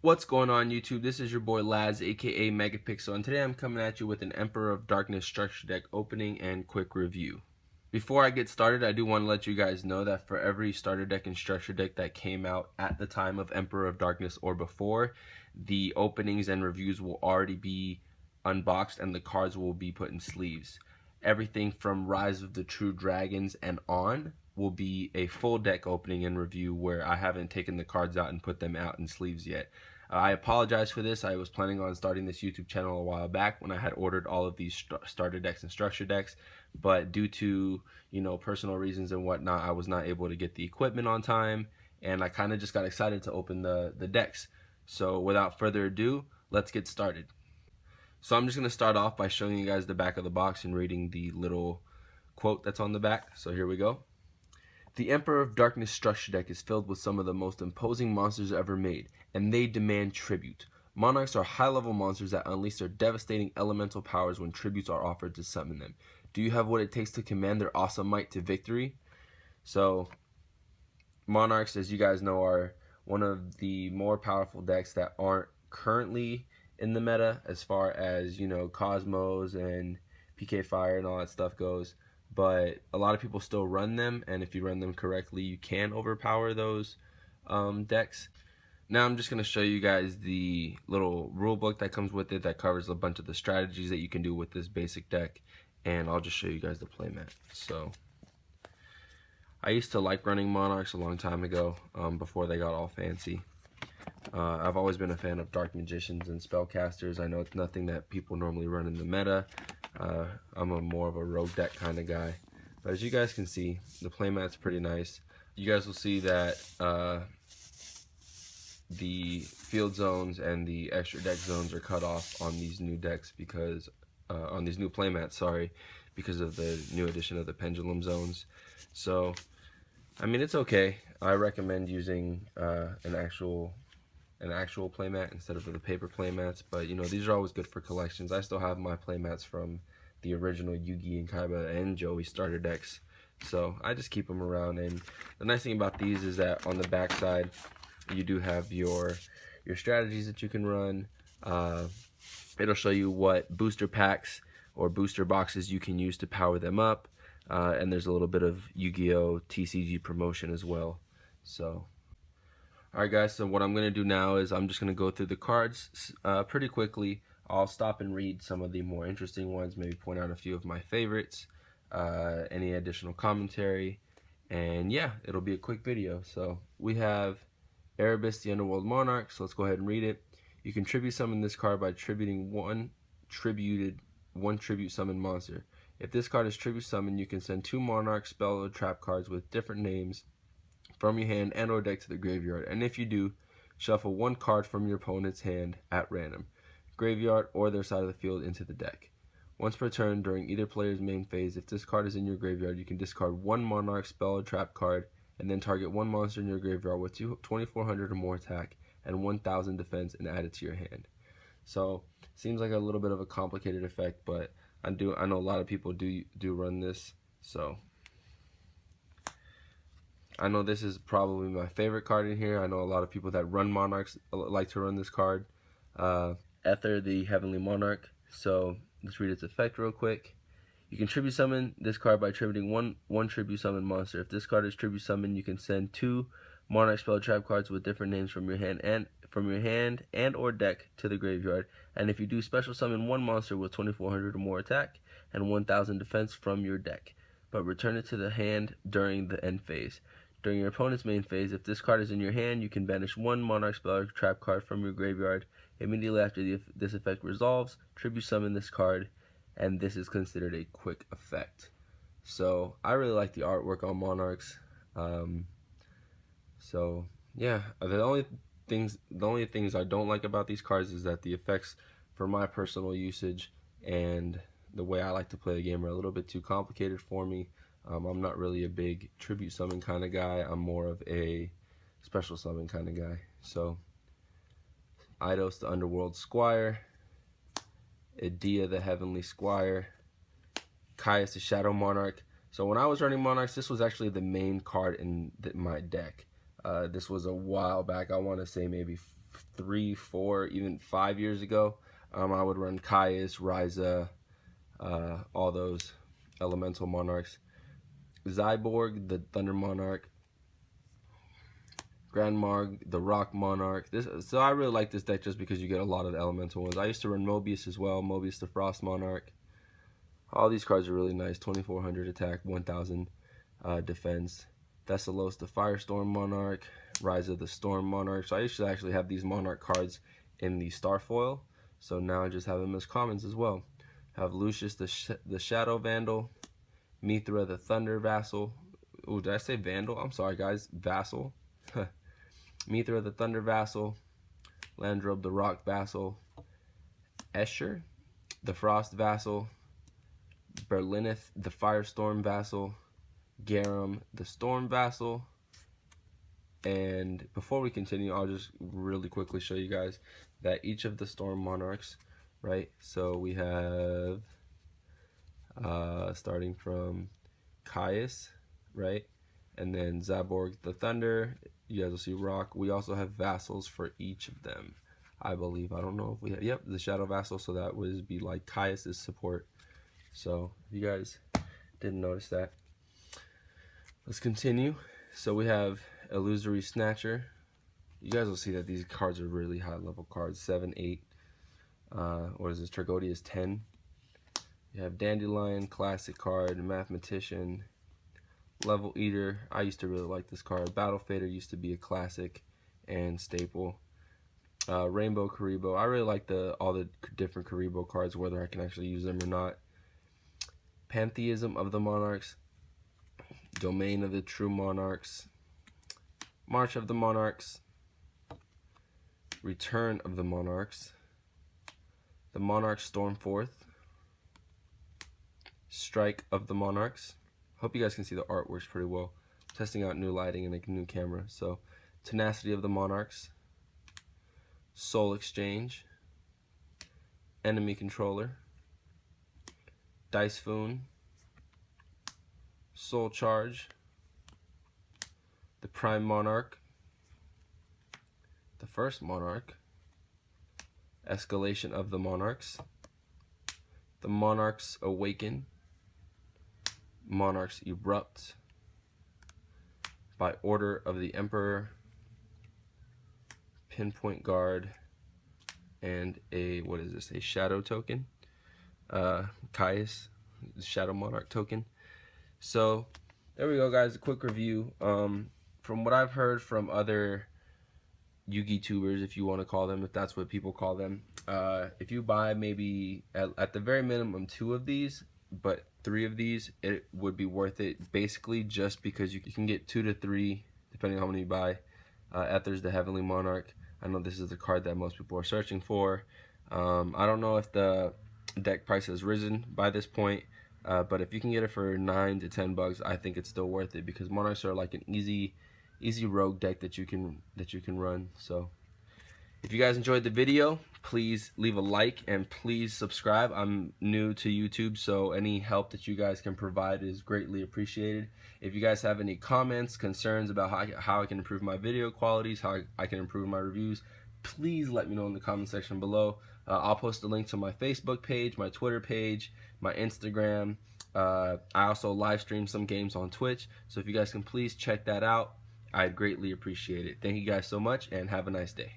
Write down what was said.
What's going on, YouTube? This is your boy Laz, aka Megapixel, and today I'm coming at you with an Emperor of Darkness structure deck opening and quick review. Before I get started, I do want to let you guys know that for every starter deck and structure deck that came out at the time of Emperor of Darkness or before, the openings and reviews will already be unboxed and the cards will be put in sleeves. Everything from Rise of the True Dragons and on will be a full deck opening and review where I haven't taken the cards out and put them out in sleeves yet. I apologize for this. I was planning on starting this YouTube channel a while back when I had ordered all of these starter decks and structure decks, but due to personal reasons and whatnot, I was not able to get the equipment on time, and I kind of just got excited to open the decks. So without further ado, let's get started. So I'm just going to start off by showing you guys the back of the box and reading the little quote that's on the back. So here we go. The Emperor of Darkness structure deck is filled with some of the most imposing monsters ever made, and they demand tribute. Monarchs are high-level monsters that unleash their devastating elemental powers when tributes are offered to summon them. Do you have what it takes to command their awesome might to victory? So, Monarchs, as you guys know, are one of the more powerful decks that aren't currently in the meta as far as, Cosmos and PK Fire and all that stuff goes. But a lot of people still run them, and if you run them correctly, you can overpower those decks. Now I'm just going to show you guys the little rule book that comes with it that covers a bunch of the strategies that you can do with this basic deck, and I'll just show you guys the playmat. So I used to like running Monarchs a long time ago, before they got all fancy. I've always been a fan of Dark Magicians and Spellcasters. I know it's nothing that people normally run in the meta. I'm more of a rogue deck kind of guy. But as you guys can see, the playmat's pretty nice. You guys will see that the field zones and the extra deck zones are cut off on these new decks because, on these new playmats, sorry, because of the new addition of the pendulum zones. So, I mean, it's okay. I recommend using an actual playmat instead of the paper playmats, but these are always good for collections. I still have my playmats from the original Yugi and Kaiba and Joey starter decks, so I just keep them around. And the nice thing about these is that on the back side you do have your strategies that you can run. It'll show you what booster packs or booster boxes you can use to power them up, and there's a little bit of Yu-Gi-Oh TCG promotion as well. So alright guys, so what I'm going to do now is I'm just going to go through the cards pretty quickly. I'll stop and read some of the more interesting ones, maybe point out a few of my favorites, any additional commentary, and yeah, it'll be a quick video. So we have Erebus, the Underworld Monarch, so let's go ahead and read it. You can tribute summon this card by tributing one tribute summon monster. If this card is tribute summoned, you can send 2 Monarch spell or trap cards with different names from your hand and or deck to the graveyard, and if you do, shuffle 1 card from your opponent's hand at random, graveyard or their side of the field, into the deck. Once per turn during either player's main phase, if this card is in your graveyard, you can discard 1 Monarch spell or trap card and then target 1 monster in your graveyard with 2400 or more attack and 1000 defense and add it to your hand. So seems like a little bit of a complicated effect, but I know a lot of people do run this. So I know this is probably my favorite card in here. I know a lot of people that run Monarchs like to run this card. Ether, the Heavenly Monarch. So let's read its effect real quick. You can tribute summon this card by tributing one tribute summon monster. If this card is tribute summoned, you can send 2 Monarch spell trap cards with different names from your hand and or deck to the graveyard. And if you do, special summon 1 monster with 2400 or more attack and 1000 defense from your deck, but return it to the hand during the end phase. During your opponent's main phase, if this card is in your hand, you can banish 1 Monarch spell or trap card from your graveyard. Immediately after this effect resolves, tribute summon this card, and this is considered a quick effect. So I really like the artwork on Monarchs. So yeah, the only things I don't like about these cards is that the effects for my personal usage and the way I like to play the game are a little bit too complicated for me. I'm not really a big tribute summon kind of guy. I'm more of a special summon kind of guy. So Eidos, the Underworld Squire, Edea, the Heavenly Squire, Caius, the Shadow Monarch. So when I was running Monarchs, this was actually the main card in my deck. This was a while back. I want to say maybe 3, 4, even 5 years ago, I would run Caius, Ryza, all those elemental monarchs. Zyborg, the Thunder Monarch. Grand Marg, the Rock Monarch. So I really like this deck just because you get a lot of the elemental ones. I used to run Mobius as well. Mobius, the Frost Monarch. All these cards are really nice. 2400 attack, 1000 defense. Thessalos, the Firestorm Monarch. Ryza, the Storm Monarch. So I used to actually have these Monarch cards in the Starfoil. So now I just have them as commons as well. I have Lucius, the Shadow Vandal. Mithra, the Thunder Vassal. Oh, did I say Vandal? I'm sorry, guys. Vassal. Mithra, the Thunder Vassal. Landrobe, the Rock Vassal. Escher, the Frost Vassal. Berlineth, the Firestorm Vassal. Garum, the Storm Vassal. And before we continue, I'll just really quickly show you guys that each of the Storm Monarchs, right? So we have, starting from Caius, right? And then Zaborg, the Thunder. You guys will see Rock. We also have vassals for each of them, I believe. I don't know if we have, yep, the Shadow Vassal, so that would be like Caius's support. So if you guys didn't notice that. Let's continue. So we have Illusory Snatcher. You guys will see that these cards are really high level cards. 7, 8. Or is this Tragodia's 10? You have Dandelion, classic card. Mathematician. Level Eater. I used to really like this card. Battle Fader used to be a classic and staple. Rainbow Karibo. I really like all the different Karibo cards, whether I can actually use them or not. Pantheism of the Monarchs. Domain of the True Monarchs. March of the Monarchs. Return of the Monarchs. The Monarchs Storm Forth. Strike of the Monarchs. Hope you guys can see the art works pretty well. Testing out new lighting and a new camera. So, Tenacity of the Monarchs. Soul Exchange. Enemy Controller. Dicefoon. Soul Charge. The Prime Monarch. The First Monarch. Escalation of the Monarchs. The Monarchs Awaken. Monarchs Erupt. By Order of the Emperor. Pinpoint Guard. And a, what is this, a Shadow token. Caius, the Shadow Monarch token. So, there we go, guys. A quick review. From what I've heard from other Yugi tubers, if you want to call them, if that's what people call them, if you buy maybe at the very minimum 2 of these, but 3 of these, it would be worth it. Basically, just because you can get 2 to 3, depending on how many you buy. Ether's the Heavenly Monarch. I know this is the card that most people are searching for. I don't know if the deck price has risen by this point. But if you can get it for $9 to $10, I think it's still worth it, because Monarchs are like an easy rogue deck that you can run. So if you guys enjoyed the video, please leave a like and please subscribe. I'm new to YouTube, so any help that you guys can provide is greatly appreciated. If you guys have any comments, concerns about how I can improve my video qualities, how I can improve my reviews, please let me know in the comment section below. I'll post a link to my Facebook page, my Twitter page, my Instagram. I also live stream some games on Twitch, so if you guys can please check that out, I'd greatly appreciate it. Thank you guys so much, and have a nice day.